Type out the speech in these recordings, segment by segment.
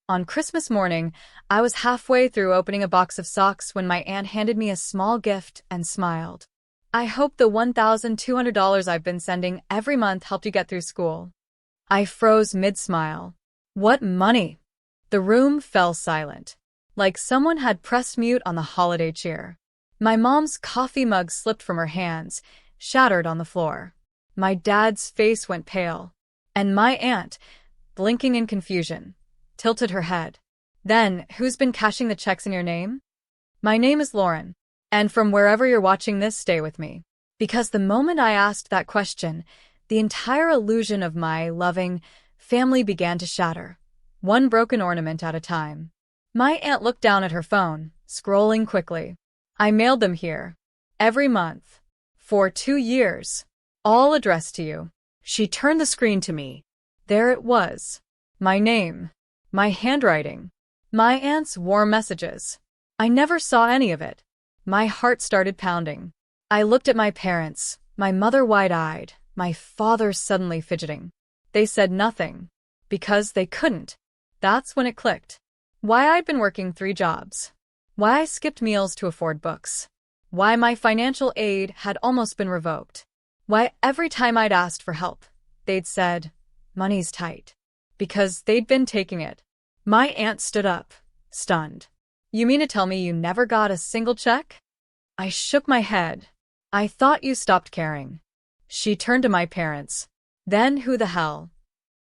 On Christmas morning, I was halfway through opening a box of socks when my aunt handed me a small gift and smiled. I hope the $1,200 I've been sending every month helped you get through school. I froze mid-smile. What money? The room fell silent, like someone had pressed mute on the holiday cheer. My mom's coffee mug slipped from her hands, shattered on the floor. My dad's face went pale, and my aunt, blinking in confusion, tilted her head. Then, who's been cashing the checks in your name? My name is Lauren, and from wherever you're watching this, stay with me. Because the moment I asked that question, the entire illusion of my loving family began to shatter, one broken ornament at a time. My aunt looked down at her phone, scrolling quickly. I mailed them here. Every month. For 2 years. All addressed to you. She turned the screen to me. There it was. My name. My handwriting. My aunt's warm messages. I never saw any of it. My heart started pounding. I looked at my parents, my mother wide-eyed, my father suddenly fidgeting. They said nothing. Because they couldn't. That's when it clicked. Why I'd been working 3 jobs. Why I skipped meals to afford books. Why my financial aid had almost been revoked. Why every time I'd asked for help, they'd said, money's tight. Because they'd been taking it. My aunt stood up, stunned. You mean to tell me you never got a single check? I shook my head. I thought you stopped caring. She turned to my parents. Then who the hell?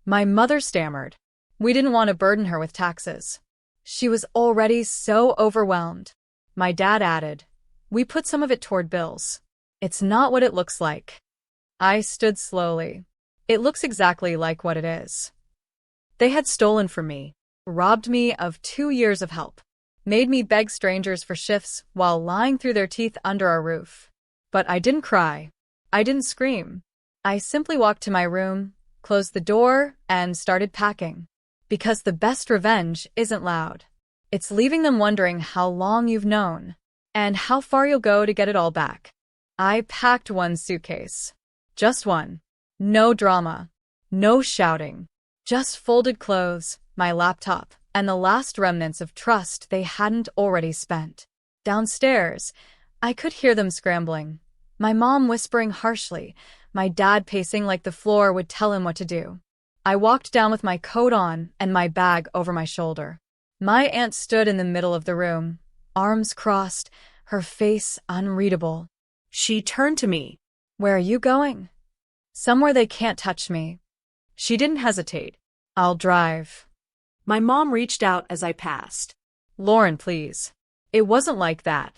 My mother stammered. We didn't want to burden her with taxes. She was already so overwhelmed. My dad added, we put some of it toward bills. It's not what it looks like. I stood slowly. It looks exactly like what it is. They had stolen from me, robbed me of 2 years of help, made me beg strangers for shifts while lying through their teeth under our roof. But I didn't cry. I didn't scream. I simply walked to my room, closed the door, and started packing. Because the best revenge isn't loud. It's leaving them wondering how long you've known, and how far you'll go to get it all back. I packed 1 suitcase. Just one. No drama. No shouting. Just folded clothes, my laptop, and the last remnants of trust they hadn't already spent. Downstairs, I could hear them scrambling. My mom whispering harshly, my dad pacing like the floor would tell him what to do. I walked down with my coat on and my bag over my shoulder. My aunt stood in the middle of the room, arms crossed, her face unreadable. She turned to me. Where are you going? Somewhere they can't touch me. She didn't hesitate. I'll drive. My mom reached out as I passed. Lauren, please. It wasn't like that.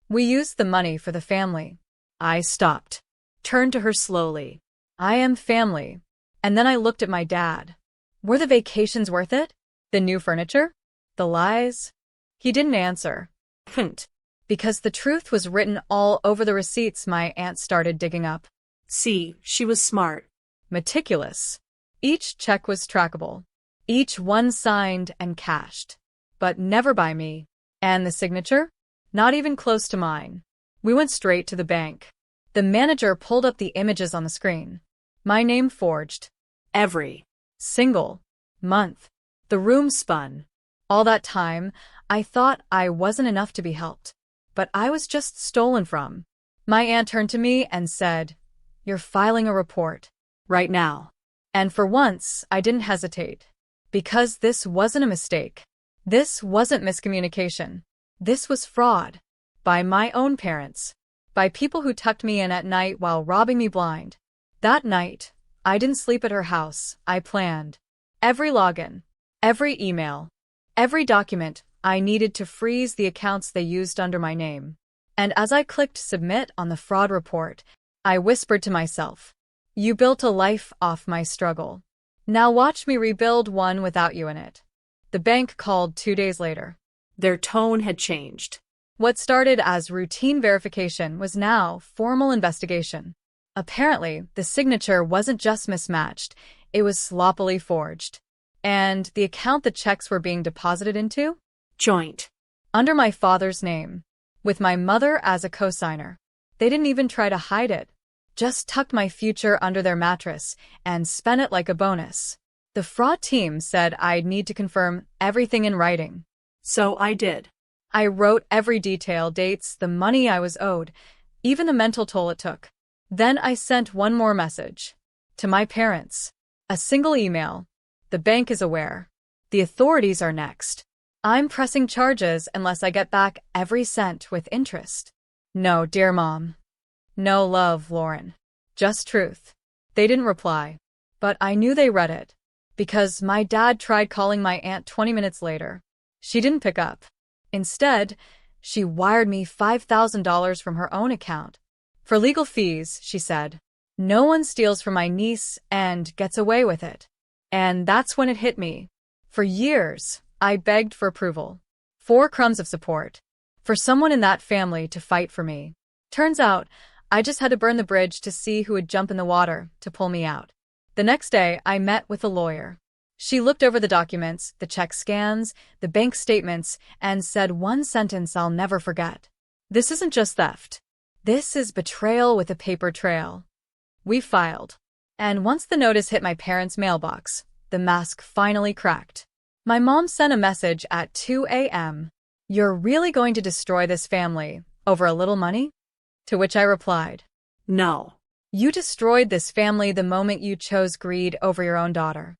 We used the money for the family. I stopped. Turned to her slowly. I am family. And then I looked at my dad. Were the vacations worth it? The new furniture? The lies? He didn't answer. Couldn't. Because the truth was written all over the receipts my aunt started digging up. See, she was smart. Meticulous. Each check was trackable. Each one signed and cashed. But never by me. And the signature? Not even close to mine. We went straight to the bank. The manager pulled up the images on the screen. My name forged. Every single month. The room spun. All that time, I thought I wasn't enough to be helped. But I was just stolen from. My aunt turned to me and said, you're filing a report. Right now. And for once, I didn't hesitate. Because this wasn't a mistake. This wasn't miscommunication. This was fraud. By my own parents. By people who tucked me in at night while robbing me blind. That night, I didn't sleep at her house. I planned. Every login. Every email. Every document. I needed to freeze the accounts they used under my name. And as I clicked submit on the fraud report, I whispered to myself, you built a life off my struggle. Now watch me rebuild one without you in it. The bank called 2 days later. Their tone had changed. What started as routine verification was now formal investigation. Apparently, the signature wasn't just mismatched, it was sloppily forged. And the account the checks were being deposited into? Joint. Under my father's name. With my mother as a co-signer. They didn't even try to hide it. Just tucked my future under their mattress and spent it like a bonus. The fraud team said I'd need to confirm everything in writing. So I did. I wrote every detail, dates, the money I was owed, even the mental toll it took. Then I sent one more message. To my parents. A single email. The bank is aware. The authorities are next. I'm pressing charges unless I get back every cent with interest. No, dear Mom. No love, Lauren. Just truth. They didn't reply. But I knew they read it. Because my dad tried calling my aunt 20 minutes later. She didn't pick up. Instead, she wired me $5,000 from her own account. For legal fees, she said. No one steals from my niece and gets away with it. And that's when it hit me. For years, I begged for approval. 4 crumbs of support. For someone in that family to fight for me. Turns out, I just had to burn the bridge to see who would jump in the water to pull me out. The next day, I met with a lawyer. She looked over the documents, the check scans, the bank statements, and said one sentence I'll never forget. This isn't just theft. This is betrayal with a paper trail. We filed. And once the notice hit my parents' mailbox, the mask finally cracked. My mom sent a message at 2 a.m. You're really going to destroy this family over a little money? To which I replied, No. You destroyed this family the moment you chose greed over your own daughter.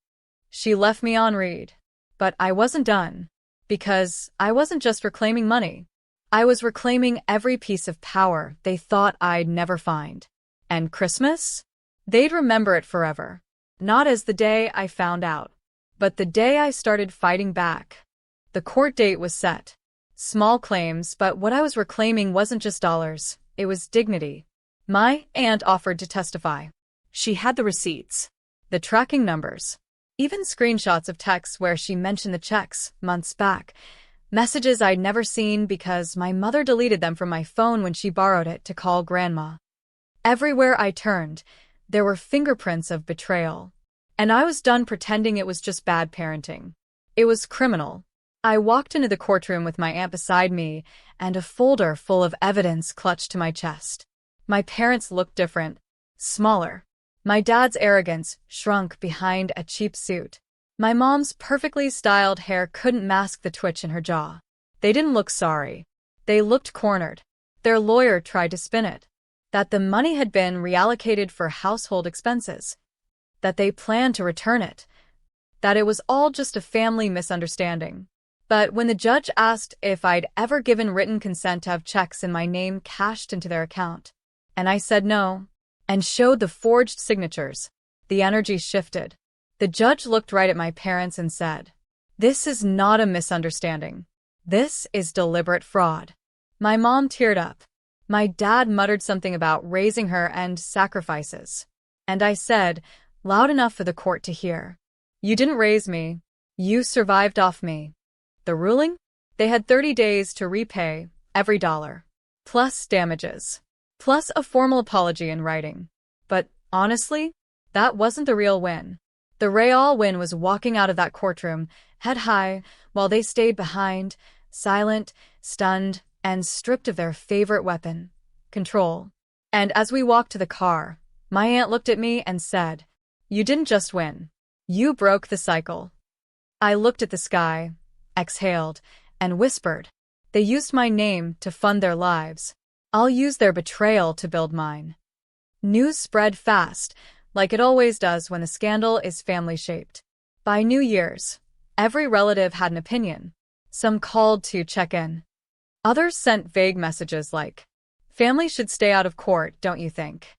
She left me on read. But I wasn't done. Because I wasn't just reclaiming money. I was reclaiming every piece of power they thought I'd never find. And Christmas? They'd remember it forever. Not as the day I found out, but the day I started fighting back. The court date was set. Small claims, but what I was reclaiming wasn't just dollars. It was dignity. My aunt offered to testify. She had the receipts. The tracking numbers. Even screenshots of texts where she mentioned the checks months back. Messages I'd never seen because my mother deleted them from my phone when she borrowed it to call Grandma. Everywhere I turned, there were fingerprints of betrayal. And I was done pretending it was just bad parenting. It was criminal. I walked into the courtroom with my aunt beside me and a folder full of evidence clutched to my chest. My parents looked different, smaller. My dad's arrogance shrunk behind a cheap suit. My mom's perfectly styled hair couldn't mask the twitch in her jaw. They didn't look sorry. They looked cornered. Their lawyer tried to spin it. That the money had been reallocated for household expenses. That they planned to return it. That it was all just a family misunderstanding. But when the judge asked if I'd ever given written consent to have checks in my name cashed into their account, and I said no, and showed the forged signatures, the energy shifted. The judge looked right at my parents and said, "This is not a misunderstanding. This is deliberate fraud." My mom teared up. My dad muttered something about raising her and sacrifices. And I said, loud enough for the court to hear, "You didn't raise me. You survived off me." The ruling? They had 30 days to repay every dollar, plus damages, plus a formal apology in writing. But honestly, that wasn't the real win. The real win was walking out of that courtroom, head high, while they stayed behind, silent, stunned, and stripped of their favorite weapon, control. And as we walked to the car, my aunt looked at me and said, "You didn't just win. You broke the cycle." I looked at the sky, exhaled, and whispered, "They used my name to fund their lives. I'll use their betrayal to build mine." News spread fast, like it always does when the scandal is family-shaped. By New Year's, every relative had an opinion. Some called to check in. Others sent vague messages like, "Family should stay out of court, don't you think?"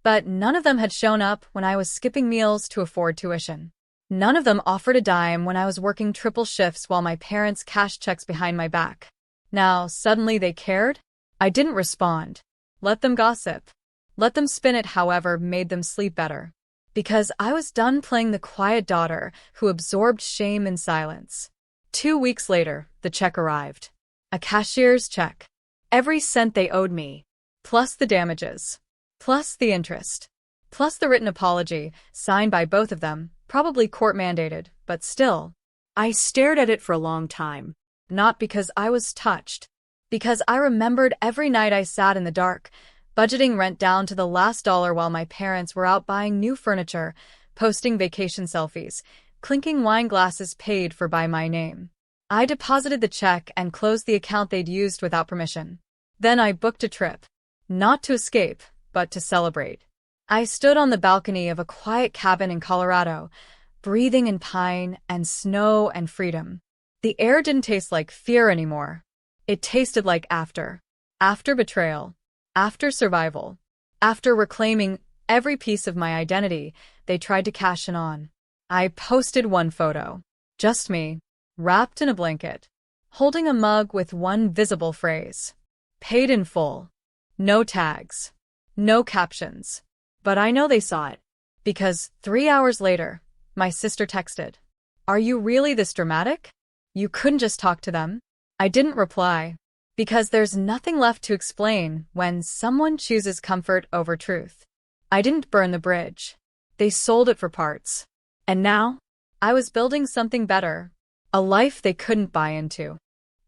But none of them had shown up when I was skipping meals to afford tuition. None of them offered a dime when I was working triple shifts while my parents cashed checks behind my back. Now, suddenly they cared? I didn't respond. Let them gossip. Let them spin it however made them sleep better. Because I was done playing the quiet daughter who absorbed shame in silence. 2 weeks later, the check arrived. A cashier's check. Every cent they owed me. Plus the damages. Plus the interest. Plus the written apology, signed by both of them, probably court-mandated, but still. I stared at it for a long time. Not because I was touched. Because I remembered every night I sat in the dark, budgeting rent down to the last dollar while my parents were out buying new furniture, posting vacation selfies, clinking wine glasses paid for by my name. I deposited the check and closed the account they'd used without permission. Then I booked a trip. Not to escape, but to celebrate. I stood on the balcony of a quiet cabin in Colorado, breathing in pine and snow and freedom. The air didn't taste like fear anymore. It tasted like after. After betrayal. After survival. After reclaiming every piece of my identity they tried to cash in on. I posted one photo. Just me, wrapped in a blanket, holding a mug with one visible phrase. Paid in full. No tags. No captions. But I know they saw it. Because 3 hours later, my sister texted, "Are you really this dramatic? You couldn't just talk to them?" I didn't reply. Because there's nothing left to explain when someone chooses comfort over truth. I didn't burn the bridge. They sold it for parts. And now, I was building something better. A life they couldn't buy into.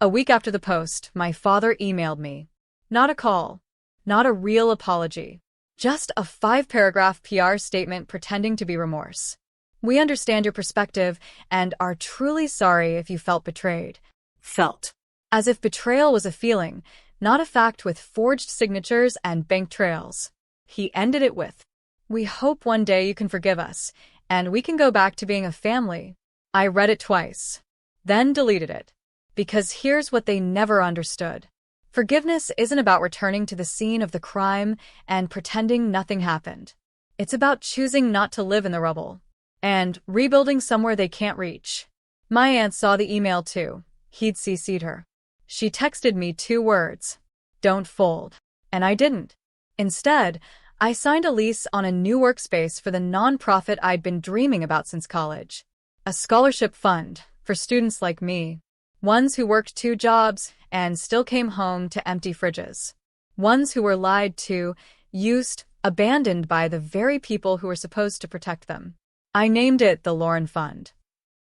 A week after the post, my father emailed me. Not a call. Not a real apology. Just a 5-paragraph PR statement pretending to be remorse. "We understand your perspective and are truly sorry if you felt betrayed." Felt. As if betrayal was a feeling, not a fact with forged signatures and bank trails. He ended it with, "We hope one day you can forgive us, and we can go back to being a family." I read it twice, then deleted it. Because here's what they never understood. Forgiveness isn't about returning to the scene of the crime and pretending nothing happened. It's about choosing not to live in the rubble and rebuilding somewhere they can't reach. My aunt saw the email too. He'd CC'd her. She texted me 2 words. "Don't fold." And I didn't. Instead, I signed a lease on a new workspace for the nonprofit I'd been dreaming about since college. A scholarship fund for students like me. Ones who worked 2 jobs and still came home to empty fridges. Ones who were lied to, used, abandoned by the very people who were supposed to protect them. I named it the Lauren Fund.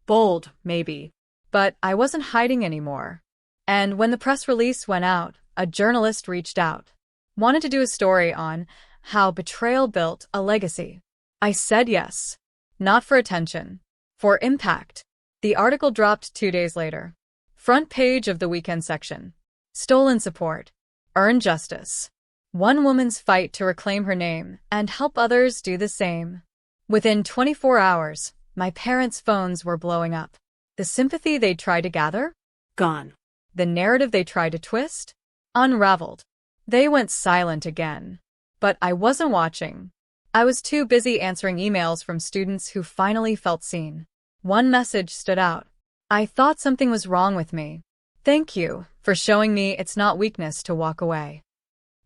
Bold, maybe. But I wasn't hiding anymore. And when the press release went out, a journalist reached out. Wanted to do a story on how betrayal built a legacy. I said yes. Not for attention. For impact. The article dropped 2 days later. Front page of the weekend section. Stolen support. Earn justice. One woman's fight to reclaim her name and help others do the same. Within 24 hours, my parents' phones were blowing up. The sympathy they'd tried to gather? Gone. The narrative they tried to twist? Unraveled. They went silent again. But I wasn't watching. I was too busy answering emails from students who finally felt seen. One message stood out. "I thought something was wrong with me. Thank you for showing me it's not weakness to walk away."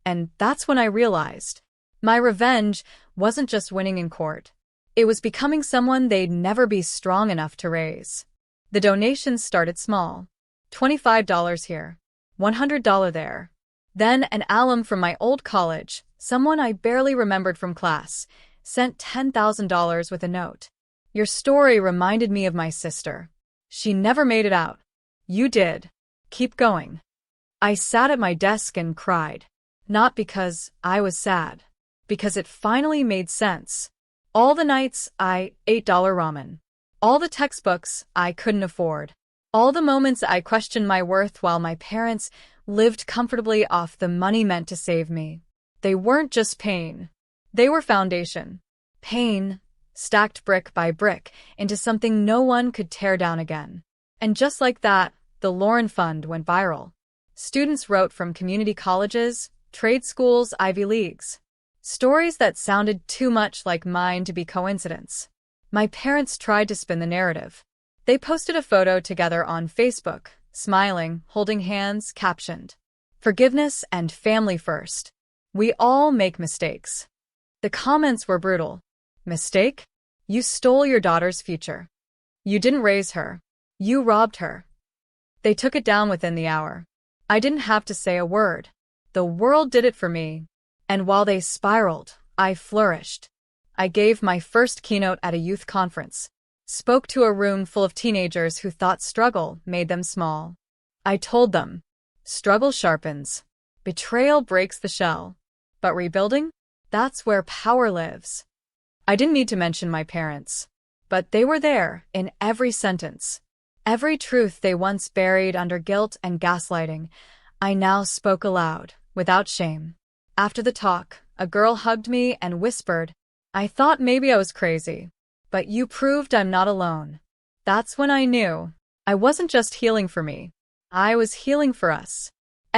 And that's when I realized my revenge wasn't just winning in court. It was becoming someone they'd never be strong enough to raise. The donations started small. $25 here, $100 there. Then an alum from my old college, someone I barely remembered from class, sent $10,000 with a note. "Your story reminded me of my sister. She never made it out. You did. Keep going." I sat at my desk and cried. Not because I was sad. Because it finally made sense. All the nights I ate $8 ramen. All the textbooks I couldn't afford. All the moments I questioned my worth while my parents lived comfortably off the money meant to save me. They weren't just pain. They were foundation. Pain, stacked brick by brick into something no one could tear down again. And just like that, the Lauren Fund went viral. Students wrote from community colleges, trade schools, Ivy Leagues. Stories that sounded too much like mine to be coincidence. My parents tried to spin the narrative. They posted a photo together on Facebook, smiling, holding hands, captioned, "Forgiveness and family first. We all make mistakes." The comments were brutal. "Mistake? You stole your daughter's future. You didn't raise her. You robbed her." They took it down within the hour. I didn't have to say a word. The world did it for me. And while they spiraled, I flourished. I gave my first keynote at a youth conference. Spoke to a room full of teenagers who thought struggle made them small. I told them, struggle sharpens. Betrayal breaks the shell. But rebuilding? That's where power lives. I didn't need to mention my parents. but they were there in every sentence. Every truth they once buried under guilt and gaslighting, I now spoke aloud, without shame. After the talk, a girl hugged me and whispered, "I thought maybe I was crazy, but you proved I'm not alone." That's when I knew I wasn't just healing for me. I was healing for us.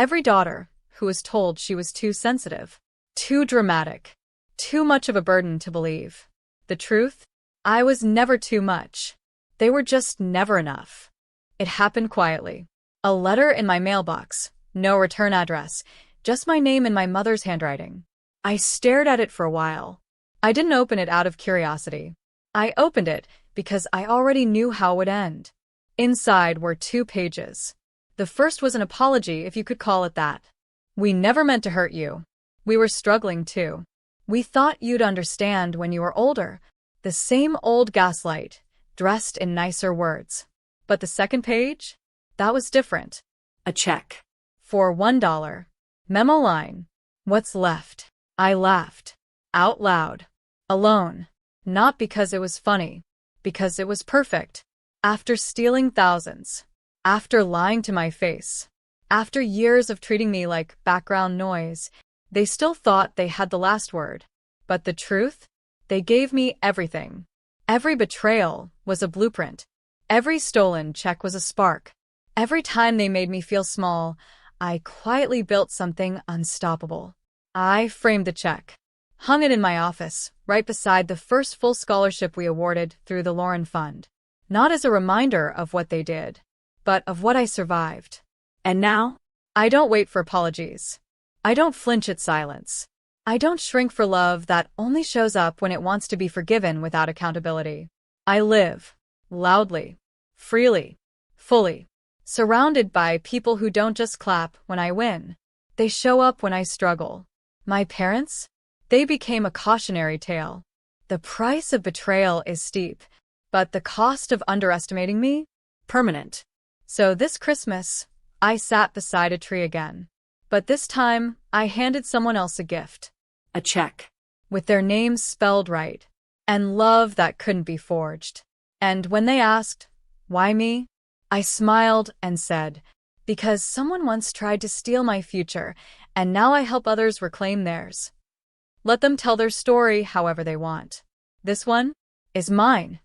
Every daughter who was told she was too sensitive, too dramatic, too much of a burden to believe. The truth? I was never too much. They were just never enough. It happened quietly. A letter in my mailbox, no return address, just my name in my mother's handwriting. I stared at it for a while. I didn't open it out of curiosity. I opened it because I already knew how it would end. Inside were 2 pages. The first was an apology, if you could call it that. "We never meant to hurt you. We were struggling too. We thought you'd understand when you were older." The same old gaslight, dressed in nicer words. But the second page? That was different. A check. For $1. Memo line. "What's left?" I laughed. Out loud. Alone. Not because it was funny. Because it was perfect. After stealing thousands. After lying to my face. After years of treating me like background noise, they still thought they had the last word. But the truth? They gave me everything. Every betrayal was a blueprint. Every stolen check was a spark. Every time they made me feel small, I quietly built something unstoppable. I framed the check. Hung it in my office, right beside the first full scholarship we awarded through the Lauren Fund. Not as a reminder of what they did, but of what I survived. And now? I don't wait for apologies. I don't flinch at silence. I don't shrink for love that only shows up when it wants to be forgiven without accountability. I live. Loudly. Freely. Fully. Surrounded by people who don't just clap when I win. They show up when I struggle. My parents? They became a cautionary tale. The price of betrayal is steep, but the cost of underestimating me? Permanent. So this Christmas, I sat beside a tree again. But this time, I handed someone else a gift. A check. With their names spelled right. And love that couldn't be forged. And when they asked, "Why me?" I smiled and said, "Because someone once tried to steal my future, and now I help others reclaim theirs." Let them tell their story however they want. This one is mine.